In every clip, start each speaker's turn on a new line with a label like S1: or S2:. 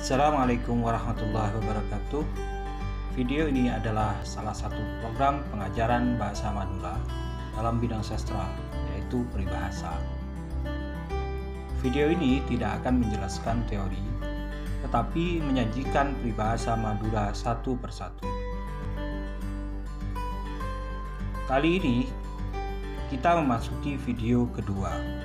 S1: Assalamualaikum warahmatullahi wabarakatuh. Video ini adalah salah satu program pengajaran bahasa Madura dalam bidang sastra, yaitu peribahasa. Video ini tidak akan menjelaskan teori, tetapi menyajikan peribahasa Madura satu persatu. Kali ini kita memasuki video kedua.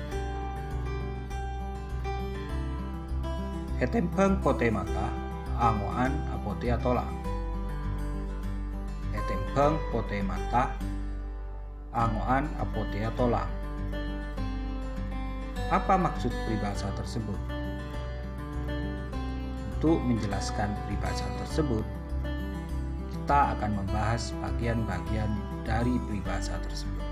S1: Etempeng pote mata, angoan apotea tolang. Etempeng pote mata, angoan apotea tolang. Apa maksud peribahasa tersebut? Untuk menjelaskan peribahasa tersebut, kita akan membahas bagian-bagian dari peribahasa tersebut.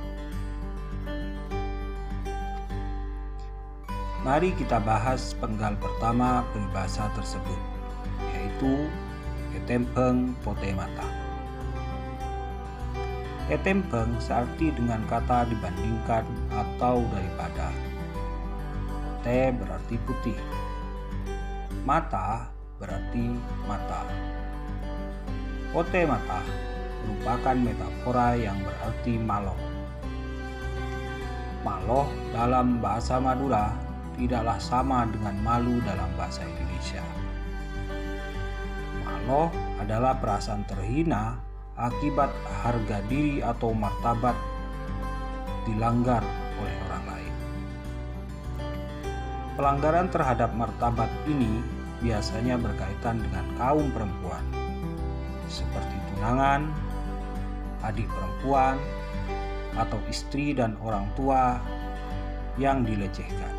S1: Mari kita bahas penggal pertama peribahasa tersebut, yaitu etempeng pote mata. Etempeng searti dengan kata dibandingkan atau daripada. Pote berarti putih. Mata berarti mata. Pote mata merupakan metafora yang berarti maloh. Maloh dalam bahasa Madura tidaklah sama dengan malu dalam bahasa Indonesia. Maloh adalah perasaan terhina akibat harga diri atau martabat dilanggar oleh orang lain. Pelanggaran terhadap martabat ini biasanya berkaitan dengan kaum perempuan, seperti tunangan, adik perempuan, atau istri dan orang tua yang dilecehkan.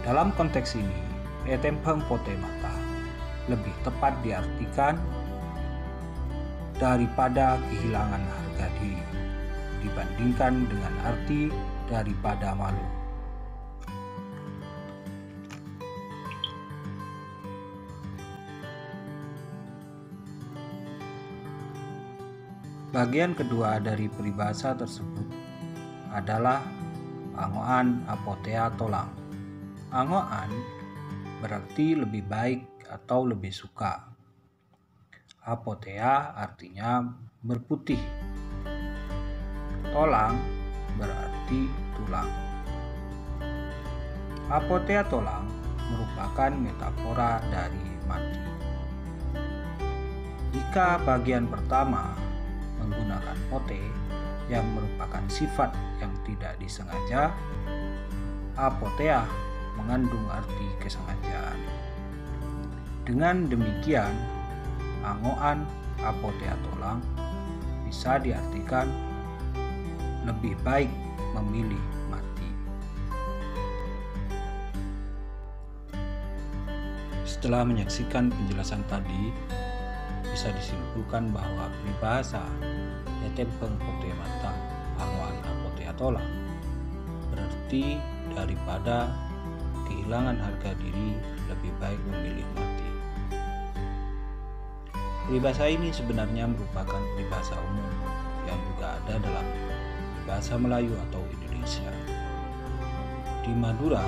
S1: Dalam konteks ini, etempeng pote mata lebih tepat diartikan daripada kehilangan harga diri dibandingkan dengan arti daripada malu. Bagian kedua dari peribahasa tersebut adalah angoan apotea tolang. Angoan berarti lebih baik atau lebih suka. Apotea artinya berputih. Tolang berarti tulang. Apotea tolang merupakan metafora dari mati. Jika bagian pertama menggunakan pote yang merupakan sifat yang tidak disengaja, apotea mengandung arti kesengajaan. Dengan demikian, angoan apotea tolang bisa diartikan lebih baik memilih mati. Setelah menyaksikan penjelasan tadi, bisa disimpulkan bahwa peribahasa etempeng pote mata, angoan apotea tolang berarti daripada kehilangan harga diri lebih baik memilih mati. Peribahasa ini sebenarnya merupakan peribahasa umum yang juga ada dalam bahasa Melayu atau Indonesia. Di Madura,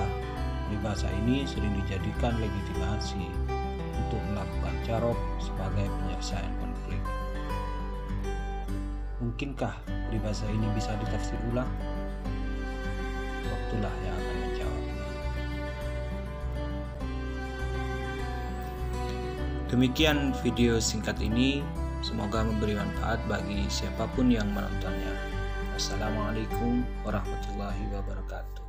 S1: peribahasa ini sering dijadikan legitimasi untuk melakukan carok sebagai penyelesaian konflik. Mungkinkah peribahasa ini bisa ditafsir ulang? Waktulah yang akan menjawabnya. Demikian video singkat ini, semoga memberi manfaat bagi siapapun yang menontonnya. Wassalamualaikum warahmatullahi wabarakatuh.